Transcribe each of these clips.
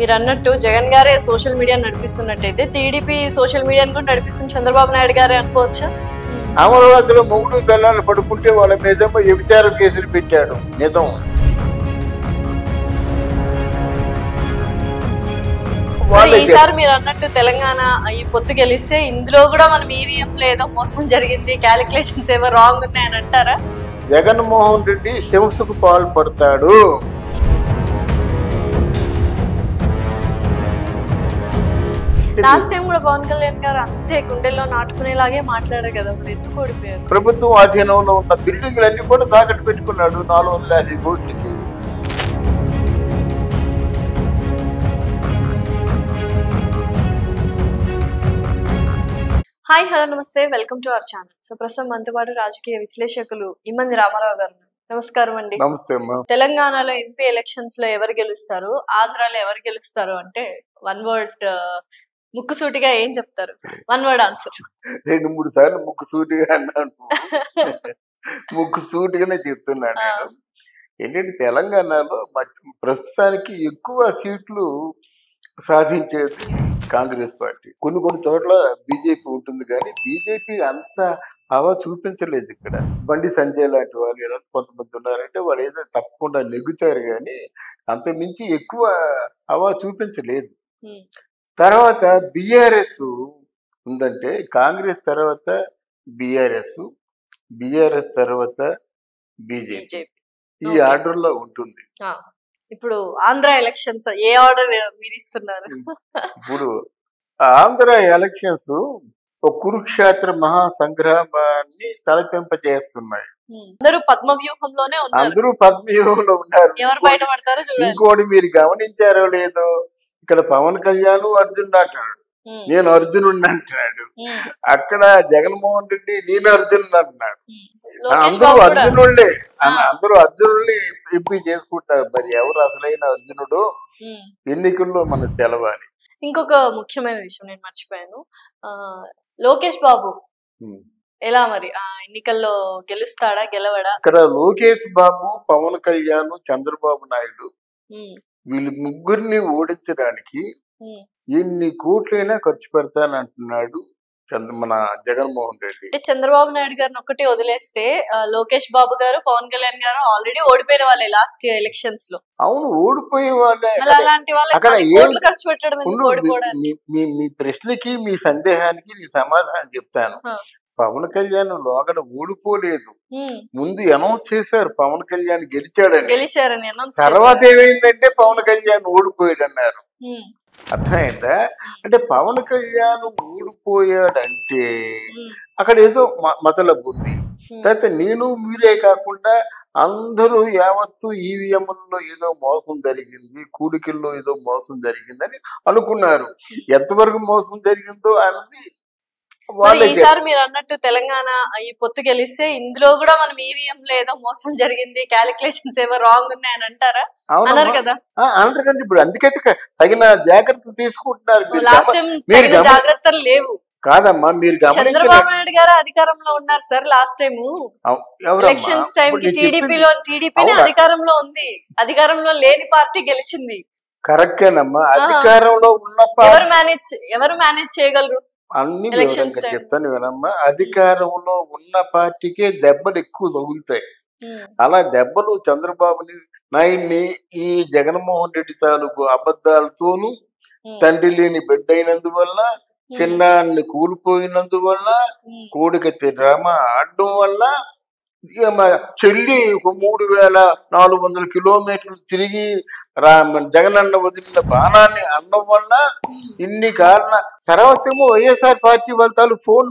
మీరన్నట్టు జగన్ గారే social media నడిపిస్తున్నట్టయితే TDP social మీడియాను కూడా నడిపిస్తుంది చంద్రబాబు నాయుడు గారే అనుకోవచ్చా? అమరావతిలో మొగుడు పిల్లలు పడుకుంటే వాళ్ళ మీదేమో వ్యభిచార కేసులు పెట్టాడు. నిజం. ఈసారి మీరు అన్నట్టు తెలంగాణ ఈ పొత్తు గెలిస్తే ఇందులో కూడా మనం ఈవీఎంలో ఏదో మోసం జరిగింది, క్యాలిక్యులేషన్స్ ఏవో రాంగ్ ఉన్నాయని అంటారా? జగన్మోహన్ రెడ్డి హింసకు పాల్పడతాడు. లాస్ట్ టైం కూడా పవన్ కళ్యాణ్ గారు అంతే గుండెల్లో నాటుకునేలాగే మాట్లాడారు కదా, మరి ఎందుకు ఓడిపోయారు? ప్రభుత్వం ఆధీనంలో ఉన్న బిల్డింగ్లన్నీ కూడా తాకట్టు పెట్టుకున్నాడు 450 కోట్లకి. హాయ్, హలో, నమస్తే, welcome to our channel. So ప్రస్తుతం మనతో పాటు రాజకీయ విశ్లేషకులు ఇమ్మంది రామారావు గారు. నమస్కారం అండి. నమస్తే. తెలంగాణలో ఎంపీ ఎలక్షన్స్ లో ఎవరు గెలుస్తారు, ఆంధ్రాలో ఎవరు గెలుస్తారు అంటే వన్ వర్డ్ ముక్కుసూటిగా ఏం చెప్తారు? One word answer. 2-3 సార్లు ముక్కుసూటిగా అన్నాను. ముక్కుసూటిగానే చెప్తున్నాను నేను. ఏంటంటే తెలంగాణలో ప్రస్తుతానికి ఎక్కువ సీట్లు సాధించేది కాంగ్రెస్ పార్టీ. కొన్ని చోట్ల బీజేపీ ఉంటుంది, కానీ బీజేపీ అంత హవా చూపించలేదు. ఇక్కడ బండి సంజయ్ లాంటి వాళ్ళు ఎలా కొంతమంది ఉన్నారంటే వాళ్ళు ఏదో తప్పకుండా నెగ్గుతారు, కానీ అంతకుమించి ఎక్కువ హవా చూపించలేదు. తర్వాత బీఆర్ఎస్ ఉందంటే కాంగ్రెస్ తర్వాత బీఆర్ఎస్ తర్వాత బీజేపీ, ఈ ఆర్డర్ లో ఉంటుంది. ఇప్పుడు ఆంధ్ర ఎలక్షన్స్ ఏ ఆర్డర్ మీరు ఇస్తున్నారు? ఇప్పుడు ఆంధ్ర ఎలక్షన్స్ ఒక కురుక్షేత్ర మహాసంగ్రామాన్ని తలపింపజేస్తున్నాయి. అందరూ పద్మవ్యూహంలోనే ఉన్నారు. అందరూ పద్మవ్యూహంలో ఉన్నారు. ఎవరు బయటపడతారో చూడండి. ఇంకోటి మీరు గమనించారో లేదో, ఇక్కడ పవన్ కళ్యాణ్ అర్జునుడు అంటున్నాడు, నేను అర్జునుడిని అంటున్నాడు. అక్కడ జగన్మోహన్ రెడ్డి నేను అర్జునుడు అంటున్నాడు. అందరూ అర్జునుళ్ళే, అందరూ అర్జునుల్ని ఎంపీ చేసుకుంటారు. మరి ఎవరు అసలైన అర్జునుడు ఎన్నికల్లో మనకు తెలవాలి. ఇంకొక ముఖ్యమైన విషయం నేను మర్చిపోయాను. లోకేష్ బాబు ఎలా మరి ఆ ఎన్నికల్లో గెలుస్తాడా గెలవడా? ఇక్కడ లోకేష్ బాబు, పవన్ కళ్యాణ్, చంద్రబాబు నాయుడు వీళ్ళు ముగ్గురిని ఓడించడానికి ఎన్ని కోట్లైనా ఖర్చు పెడతానంటున్నాడు మన జగన్మోహన్ రెడ్డి. అంటే చంద్రబాబు నాయుడు గారిని ఒకటి వదిలేస్తే లోకేష్ బాబు గారు, పవన్ కళ్యాణ్ గారు ఆల్రెడీ ఓడిపోయిన వాళ్ళే లాస్ట్ ఎలక్షన్స్ లో. అవును, ఓడిపోయే వాళ్ళే. అలాంటి వాళ్ళు ఖర్చు పెట్టడం మీ ప్రశ్నకి, మీ సందేహానికి నీ సమాధానం చెప్తాను. పవన్ కళ్యాణ్ లోగడ ఓడిపోలేదు. ముందు అనౌన్స్ చేశారు పవన్ కళ్యాణ్ గెలిచారని. తర్వాత ఏమైందంటే పవన్ కళ్యాణ్ ఓడిపోయాడు అన్నారు. అర్థమైందా? అంటే పవన్ కళ్యాణ్ ఓడిపోయాడంటే అక్కడ ఏదో మతలబు ఉంది. తర్వాత నేను మీరే కాకుండా అందరూ యావత్తు ఈవీఎంలో ఏదో మోసం జరిగింది, కూడికల్లో ఏదో మోసం జరిగిందని అనుకున్నారు. ఎంతవరకు మోసం జరిగిందో అన్నది ఈసారి మీరు అన్నట్టు తెలంగాణ ఈ పొత్తు గెలిస్తే ఇందులో కూడా మనం ఈవీఎంలో ఏదో మోసం జరిగింది, క్యాలిక్యులేషన్స్ ఏవో రాంగ్ ఉన్నాయని అంటారా? అన్నారు కదా. అంటారండి. ఇప్పుడు అందుకైతే తగిన జాగ్రత్తలు తీసుకుంటున్నారు. జాగ్రత్తలు లేవు కాదమ్మా, మీరు చంద్రబాబు నాయుడు గారు అధికారంలో ఉన్నారు sir. Last time elections time కి టీడీపీ అధికారంలో ఉంది, అధికారంలో లేని పార్టీ గెలిచింది. కరెక్టేనమ్మా. అధికారంలో ఉన్న ఎవరు మేనేజ్ చేయగలరు? అన్ని వివరంగా చెప్తాను వినమ్మా. అధికారంలో ఉన్న పార్టీకే దెబ్బలు ఎక్కువ తగులుతాయి. అలా దెబ్బలు చంద్రబాబుని నాయుడిని ఈ జగన్మోహన్ రెడ్డి తాలూకు అబద్ధాలతోనూ, తండ్రి లేని బిడ్డ అయినందువల్ల, చిన్నాన్ని కూలిపోయినందువల్ల, కోడికత్తి డ్రామా ఆడడం వల్ల, చెల్లి 3400 కిలోమీటర్లు తిరిగి జగనన్న వదిలిన బాణాన్ని అనడం వల్ల ఇన్ని కారణ. తర్వాత ఏమో వైఎస్ఆర్ పార్టీ వాళ్ళ ఫోన్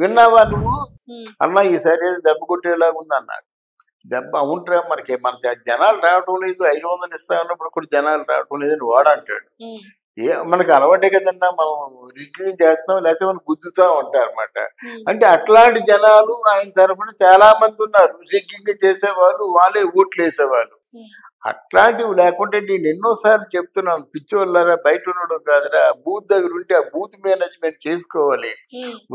విన్నావా నువ్వు? అన్నా ఈసారి దెబ్బ కొట్టేలాగా ఉంది అన్నాడు. దెబ్బ అవుంటారా, మన జనాలు రావటం లేదు, 500 ఇస్తా ఉన్నప్పుడు కూడా జనాలు రావటం లేదని వాడంటాడు. మనకు అలవాటే కదన్నా, మనం రిగ్గింగ్ చేస్తాం లేకపోతే మనం గుద్దుతాం అంటారు అనమాట. అంటే అట్లాంటి జనాలు ఆయన తరఫున చాలా మంది ఉన్నారు. రిగ్గింగ్ చేసేవాళ్ళు, వాళ్ళే ఓట్లు వేసేవాళ్ళు. అట్లాంటివి లేకుంటే నేను ఎన్నోసార్లు చెప్తున్నాను, పిచ్చోళ్ళారా బయట ఉండడం కాదురా, బూత్ దగ్గర ఉంటే ఆ బూత్ మేనేజ్మెంట్ చేసుకోవాలి.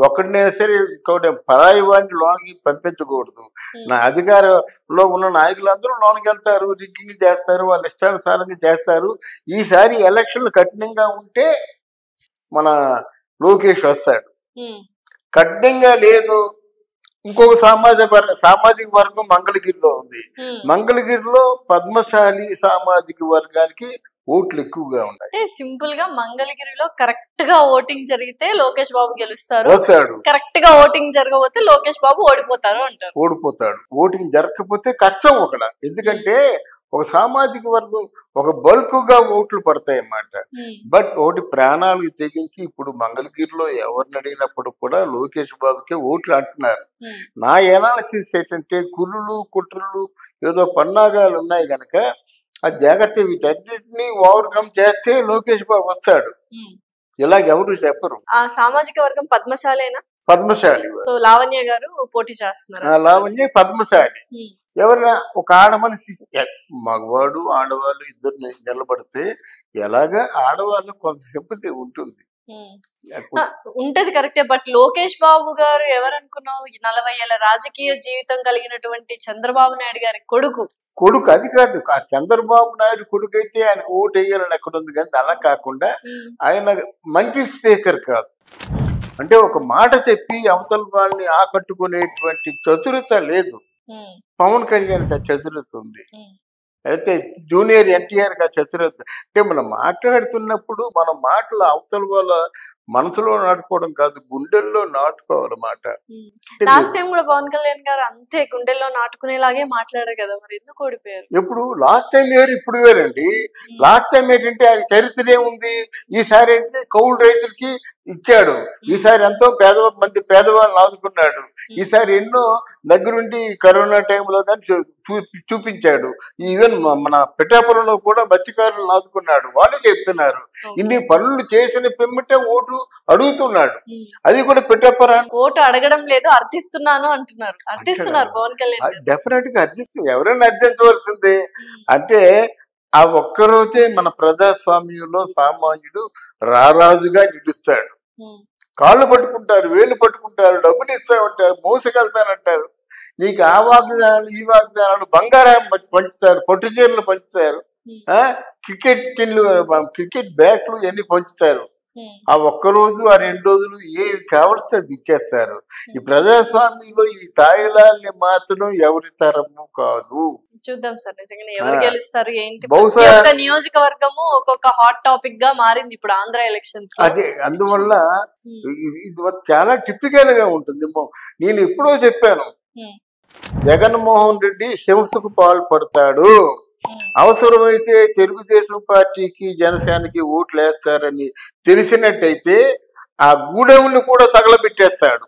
ఒకటినైనా సరే ఇంకోటి పరాయి వాడిని లోనికి పంపించకూడదు. నా అధికారంలో ఉన్న నాయకులందరూ లోనికి వెళ్తారు, రిగ్గింగ్ చేస్తారు, వాళ్ళ ఇష్టానుసారంగా చేస్తారు. ఈసారి ఎలక్షన్లు కఠినంగా ఉంటే మన లోకేష్ వస్తాడు. కఠినంగా లేదు, ఇంకొక సామాజిక వర్గం మంగళగిరిలో ఉంది. మంగళగిరిలో పద్మశాలి సామాజిక వర్గానికి ఓట్లు ఎక్కువగా ఉన్నాయి. సింపుల్ గా మంగళగిరిలో కరెక్ట్ గా ఓటింగ్ జరిగితే లోకేష్ బాబు గెలుస్తారు, వస్తాడు. కరెక్ట్ గా ఓటింగ్ జరగకపోతే లోకేష్ బాబు ఓడిపోతారు అంటారు. ఓడిపోతాడు. ఓటింగ్ జరగకపోతే కష్టం ఒకడ. ఎందుకంటే ఒక సామాజిక వర్గం ఒక బల్క్గా ఓట్లు పడతాయి అన్నమాట. బట్ ఒకటి ప్రాణాలకు తెగించి ఇప్పుడు మంగళగిరిలో ఎవరిని అడిగినప్పుడు కూడా లోకేష్ బాబుకే ఓట్లు అంటున్నారు. నా ఎనాలిసిస్ ఏంటంటే కుర్రులు కుట్రలు ఏదో పన్నాగాలు ఉన్నాయి కనుక ఆ జాగ్రత్త వీటన్నిటిని ఓవర్కమ్ చేస్తే లోకేష్ బాబు వస్తాడు. ఇలాగెవరు చెప్పరు. ఆ సామాజిక వర్గం పద్మశాలేనా? పద్మశాలి. సో లావణ్య గారు పోటీ చేస్తున్నారు. లావణ్య పద్మశాలి. ఎవరైనా ఒక ఆడ మనిషి, మగవాడు ఆడవాళ్ళు ఇద్దరు నిలబడితే ఎలాగా ఆడవాళ్ళు కొంత సింపతి ఉంటుంది. ఉంటది కరెక్టే. బట్ లోకేష్ బాబు గారు ఎవరనుకున్నావు, 40 ఏళ్ల రాజకీయ జీవితం కలిగినటువంటి చంద్రబాబు నాయుడు గారి కొడుకు. అది కాదు, ఆ చంద్రబాబు నాయుడు కొడుకు అయితే ఆయన ఓటు వేయాలని ఎక్కడ ఉంది. కానీ అలా కాకుండా ఆయన మంచి స్పీకర్ కాదు. అంటే ఒక మాట చెప్పి అవతల వాళ్ళని ఆకట్టుకునేటువంటి చతురత లేదు. పవన్ కళ్యాణ్ చతురత ఉంది, అయితే జూనియర్ ఎన్టీఆర్ చతురత. అంటే మనం మాట్లాడుతున్నప్పుడు మన మాటలు అవతల వాళ్ళ మనసులో నాటుకోవడం కాదు, గుండెల్లో నాటుకోవాలన్నమాట. లాస్ట్ టైం కూడా పవన్ కళ్యాణ్ గారు అంతే గుండెల్లో నాటుకునేలాగే మాట్లాడారు కదా, మరి ఎందుకు ఓడిపోయారు? ఎప్పుడు లాస్ట్ టైం వేరు ఇప్పుడు వేరండి. లాస్ట్ టైం ఏంటంటే అది చరిత్ర ఏముంది, ఈసారి ఏంటంటే కౌలు రైతులకి ఇచ్చాడు, ఈసారి ఎంతో మంది పేదవాళ్ళని ఆదుకున్నాడు, ఈసారి ఎన్నో దగ్గరుండి కరోనా టైంలో కానీ చూపించాడు. ఈవెన్ మన పిఠాపురంలో కూడా మత్స్యకారులను ఆదుకున్నాడు. వాళ్ళే చెప్తున్నారు ఇన్ని పనులు చేసిన పిమ్మటే ఓటు అడుగుతున్నాడు. అది కూడా పిఠాపురాన్ని ఓటు అడగడం లేదు, అర్థిస్తున్నాను అంటున్నారు. అర్థిస్తున్నారు పవన్ కళ్యాణ్. డెఫినెట్ గా అర్థిస్తుంది, ఎవరైనా అర్థించవలసిందే. అంటే ఆ ఒక్కరోజే మన ప్రజాస్వామ్యంలో సామాన్యుడు రారాజుగా నిలుస్తాడు. కాళ్ళు పట్టుకుంటారు, వేళ్ళు పట్టుకుంటారు, డబ్బులు ఇస్తామంటారు, మోసగలుగుతానంటారు. నీకు ఆ వాగ్దానాలు ఈ వాగ్దానాలు, బంగారం పంచుతారు, పట్టు చీరలు పంచుతారు, క్రికెట్ బ్యాట్లు ఇవన్నీ పంచుతారు. ఆ ఒక్కరోజు ఆ 2 రోజులు ఏవి కావలిస్తే అది ఇచ్చేస్తారు. ఈ ప్రజాస్వామ్యంలో ఈ తాయిలాల్ని మాత్రం ఎవరి తరము కాదు. చూద్దాం సార్ నిజంగా ఎవరు గెలుస్తారు ఏంటి. బహుశా నియోజకవర్గము ఒక్కొక్క హాట్ టాపిక్ గా మారింది ఇప్పుడు ఆంధ్ర ఎలక్షన్స్. అదే అందువల్ల ఇది చాలా టిపికల్ గా ఉంటుంది. నేను ఎప్పుడో చెప్పాను, జగన్మోహన్ రెడ్డి హింసకు పాల్పడతాడు, అవసరమైతే తెలుగుదేశం పార్టీకి జనసేనకి ఓట్లు వేస్తారని తెలిసినట్టయితే ఆ గూడెములు కూడా తగలబెట్టేస్తాడు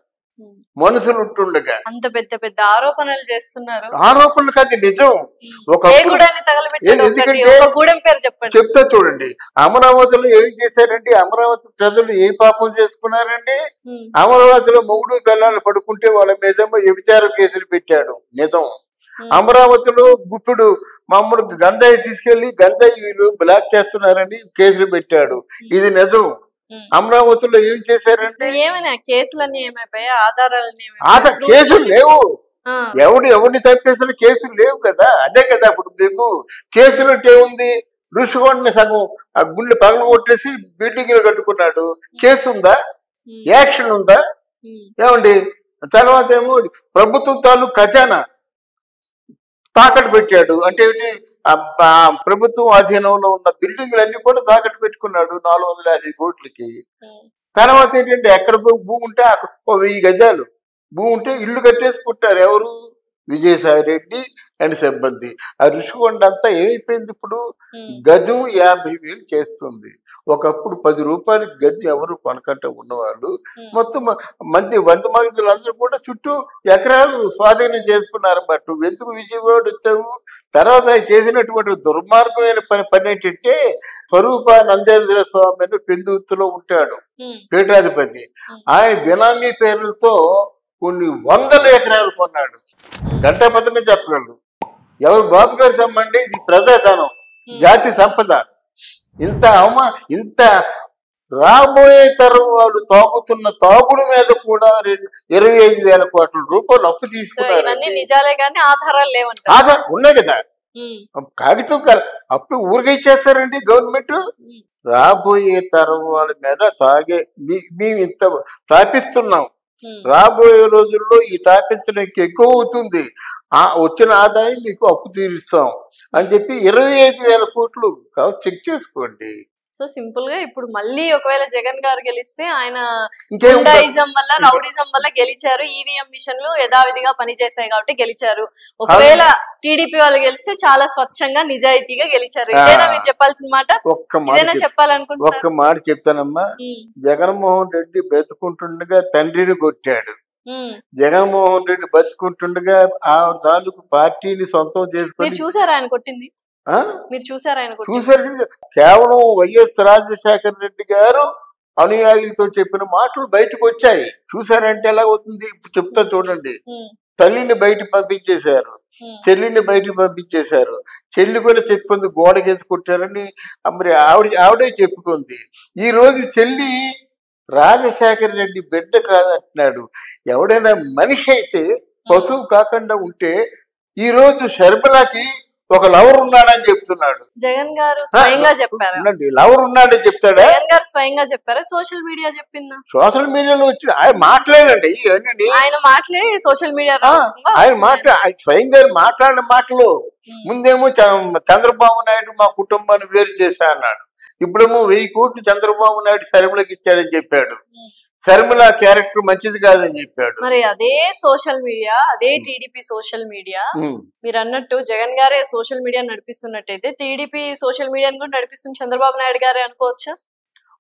మనుషులు ఉంటుండగా. అంత పెద్ద పెద్ద ఆరోపణలు చేస్తున్నారు. ఆరోపణలు కాదు, నిజం. చెప్తా చూడండి, అమరావతిలో ఏం చేశారండి, అమరావతి ప్రజలు ఏ పాపం చేసుకున్నారండి. అమరావతిలో మొగుడు పిల్లలు పడుకుంటే వాళ్ళ మీదేమో వ్యభిచార కేసులు పెట్టాడు, నిజం. అమరావతిలో గుప్పుడు మామూలు గంజాయి తీసుకెళ్లి గంజాయి వీళ్ళు బ్లాక్ చేస్తున్నారని కేసులు పెట్టాడు, ఇది నిజం. అమరావతిలో ఏం చేశారంటే కేసులు లేవు, ఎవరిని చంపేసిన కేసులు లేవు కదా. అదే కదా ఇప్పుడు మీకు కేసులు అంటే ఏముంది, ఋషికొండని సగం ఆ గుండె పగలు కొట్టేసి బిల్డింగ్లు కట్టుకున్నాడు, కేసు ఉందా, యాక్షన్ ఉందా ఏమండి. తర్వాత ఏమో ప్రభుత్వం తాలూకు ఖజానా తాకట్టు పెట్టాడు, అంటే ప్రభుత్వం అధీనంలో ఉన్న బిల్డింగ్లన్నీ కూడా తాకట్టు పెట్టుకున్నాడు 450 కోట్లకి. తర్వాత ఏంటంటే ఎక్కడ భూమి ఉంటే అక్కడ 1000 గజాలు భూమి ఉంటే ఇల్లు కట్టేసుకుంటారు ఎవరు, విజయసాయి రెడ్డి అండ్ సిబ్బంది. ఆ ఋషికొండ అంతా ఏమైపోయింది, ఇప్పుడు గజం 50,000 చేస్తుంది. ఒకప్పుడు 10 రూపాయలకి గజం ఎవరు కొనకంట ఉన్నవాళ్ళు మొత్తం మంది 100 మగదులందరూ కూడా చుట్టూ ఎకరాలు స్వాధీనం చేసుకున్నారు. బట్ నువ్వు ఎందుకు విజయవాడ వచ్చావు? తర్వాత చేసినటువంటి దుర్మార్గమైన పని ఏంటంటే, స్వరూపానందేంద్ర స్వామి అని పెందుర్తిలో ఉంటాడు పీఠాధిపతి, ఆయన బినామీ పేర్లతో కొన్ని 100 ఎకరాలు కొన్నాడు. గంటాపథంగా చెప్పగలరు. ఎవరు బాబు గారు సమ్మండి, ఇది ప్రజాధనం, జాతి సంపద. ఇంత రాబోయే తరం వాళ్ళు తాగుతున్న తాగుడు మీద కూడా 25,000 కోట్ల రూపాయలు అప్పు తీసుకున్నారు. నిజాలే కానీ ఆధారాలు లేవంట. ఆధారం ఉన్నాయి కదా, కాగితం అప్పు ఊరికే ఇచ్చేస్తారండి గవర్నమెంట్. రాబోయే తరం వాళ్ళ మీద మేము ఇంత తాపిస్తున్నాం, రాబోయే రోజుల్లో ఈ తాపించడానికి ఎక్కువ అవుతుంది, వచ్చిన ఆదాయం మీకు అప్పు తీరుస్తాం అని చెప్పి 25,000 కోట్లు చెక్ చేసుకోండి. సో సింపుల్ గా ఇప్పుడు మళ్ళీ ఒకవేళ జగన్ గారు గెలిస్తే ఆయన గుండాయిజం వల్ల రౌడిజం వల్ల గెలిచారు, ఈవీఎం మిషన్లు యథావిధిగా పనిచేశాయి కాబట్టి గెలిచారు. ఒకవేళ టీడీపీ వాళ్ళు గెలిస్తే చాలా స్వచ్ఛంగా నిజాయితీగా గెలిచారు. ఇదేనా మీరు చెప్పాల్సిన మాట? ఇదేనా చెప్పాలనుకుంటున్నారు? ఒక్క మాట చెప్తానమ్మా. జగన్మోహన్ రెడ్డి బతుకుంటుండగా తండ్రిని కొట్టాడు, జగన్మోహన్ రెడ్డి బతుకుంటుండగా ఆ తాలూకు పార్టీని సొంతం చేసుకుని. చూసారా ఆయన కొట్టింది? మీరు చూసారా? చూసారు. కేవలం వైఎస్ రాజశేఖర రెడ్డి గారు అనుయాయులతో చెప్పిన మాటలు బయటకు వచ్చాయి. చూసారంటే ఎలా అవుతుంది? ఇప్పుడు చెప్తా చూడండి. తల్లిని బయట పంపించేశారు, చెల్లిని బయటకు పంపించేశారు. చెల్లి కూడా చెప్పుకుంది గోడకేసి కొట్టారని, మరి ఆవిడే చెప్పుకుంది. ఈ రోజు చెల్లి రాజశేఖర రెడ్డి బిడ్డ కాదంటున్నాడు. ఎవడైనా మనిషి అయితే పశువు కాకుండా ఉంటే ఈ రోజు షర్మిలకి ఒక లవర్ ఉన్నాడని చెప్తున్నాడు. జగన్ గారు స్వయంగా చెప్పారు. లవర్ ఉన్నాడని చెప్తాడా? జగన్ గారు స్వయంగా చెప్పారా? సోషల్ మీడియా చెప్పిందా? సోషల్ మీడియాలో వచ్చి ఆయన మాట్లాడండి, ఆయన మాటలే సోషల్ మీడియా ఆయన స్వయంగా మాట్లాడిన మాటలు. ముందేమో చంద్రబాబు నాయుడు మా కుటుంబాన్ని వేరు చేశా అన్నాడు, ఇప్పుడేమో 1000 కోట్లు చంద్రబాబు నాయుడు శర్మిలకి ఇచ్చాడని చెప్పాడు. శర్మిల క్యారెక్టర్ మంచిది కాదని చెప్పాడు. మరి అదే సోషల్ మీడియా, అదే టీడీపీ సోషల్ మీడియా, మీరు అన్నట్టు జగన్ గారే సోషల్ మీడియా నడిపిస్తున్నట్టయితే టీడీపీ సోషల్ మీడియాను కూడా నడిపిస్తుంది చంద్రబాబు నాయుడు గారే అనుకోవచ్చా?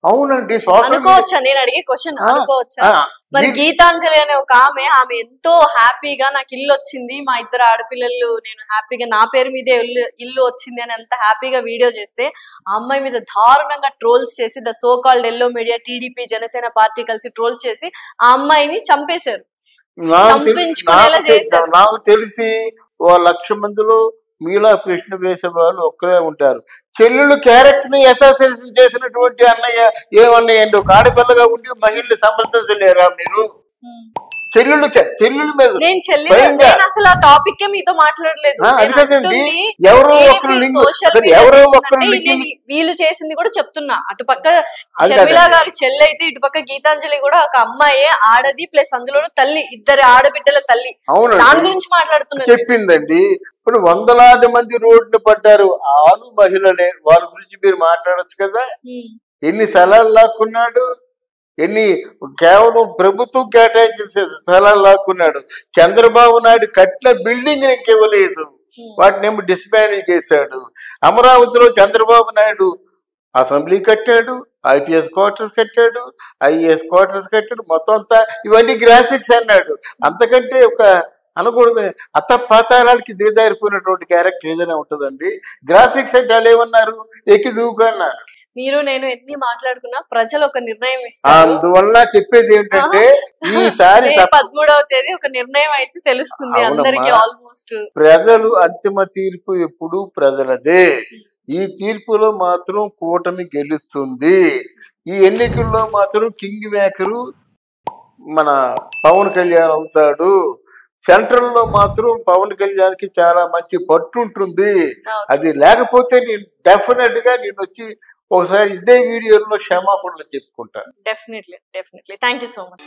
అవునండి, అనుకోవచ్చా? నేను అడిగే క్వశ్చన్ అనుకోవచ్చా? మరి గీతాంజలి అనే ఒక ఆమె ఎంతో హ్యాపీగా నాకు ఇల్లు వచ్చింది, మా 2 ఆడపిల్లలు, నేను హ్యాపీగా నా పేరు మీదే ఇల్లు వచ్చింది అని ఎంత హ్యాపీగా వీడియో చేస్తే ఆ అమ్మాయి మీద దారుణంగా ట్రోల్స్ చేసి the so called yellow media, TDP, Janasena party కలిసి ట్రోల్స్ చేసి ఆ అమ్మాయిని చంపేశారు, చంపించుకునేలా చేశారు. నాకు తెలిసి 1,00,000 మందిలో మీలా ప్రశ్న వేసే వాళ్ళు ఒక్కరే ఉంటారు. చెల్లెళ్ళు క్యారెక్టర్ ని అసోసియేషన్ చేసినటువంటి అన్నయ్య ఏమన్నాయండి? ఒక ఆడపిల్లగా ఉండి మహిళలు సమర్థించలేరా మీరు? చెల్లెళ్ళు మీద అసలు ఆ టాపిక్ మీతో మాట్లాడలేదు. వీళ్ళు చేసింది కూడా చెప్తున్నా. అటుపక్క షర్మిల గారు చెల్లి అయితే, ఇటుపక్క గీతాంజలి కూడా ఒక అమ్మాయి ఆడది, ప్లస్ అందులో తల్లి, 2 ఆడబిడ్డల తల్లి. దాని గురించి మాట్లాడుతున్నా చెప్పిందండి. ఇప్పుడు వందలాది మంది రోడ్డు పడ్డారు, ఆలు మహిళలే. వాళ్ళ గురించి మీరు మాట్లాడచ్చు కదా. ఎన్ని స్థలాలు లాక్కున్నాడు, కేవలం ప్రభుత్వం కేటాయించిన స్థలాలు లాక్కున్నాడు. చంద్రబాబు నాయుడు కట్టిన బిల్డింగ్ ఇవ్వలేదు, వాటినేమో డిస్మాండిల్ చేశాడు. అమరావతిలో చంద్రబాబు నాయుడు అసెంబ్లీ కట్టాడు, ఐపీఎస్ క్వార్టర్స్ కట్టాడు, ఐఏఎస్ క్వార్టర్స్ కట్టాడు. మొత్తం అంతా ఇవన్నీ గ్రాఫిక్స్ అన్నాడు. అంతకంటే ఒక అనకూడదు, పాతాళాలకి దిగజారిపోయినటువంటి క్యారెక్టర్ ఏదైనా ఉంటుందండి. గ్రాఫిక్స్ అంటే వాళ్ళు ఏమన్నారు? ఎక్కి దూకు అన్నారు. మీరు నేను ఎన్ని మాట్లాడుకున్నా ప్రజలు ఒక నిర్ణయం ఇస్తారు. అందువల్ల చెప్పేది ఏంటంటే ఈసారి 13వ తేదీ ఒక నిర్ణయం అయితే తెలుస్తుంది అందరికి. ఆల్మోస్ట్ ప్రజలు అంతిమ తీర్పు ఎప్పుడు ప్రజలదే. ఈ తీర్పులో మాత్రం కూటమి గెలుస్తుంది. ఈ ఎన్నికల్లో మాత్రం కింగ్ మేకరు మన పవన్ కళ్యాణ్ అవుతాడు. సెంట్రల్ లో మాత్రం పవన్ కళ్యాణ్ కి చాలా మంచి పట్టు ఉంటుంది. అది లేకపోతే నేను డెఫినెట్ గా నేను వచ్చి ఒకసారి ఇదే వీడియోలో క్షమాపణలు చెప్పుకుంటాను. Definitely. Thank you so much.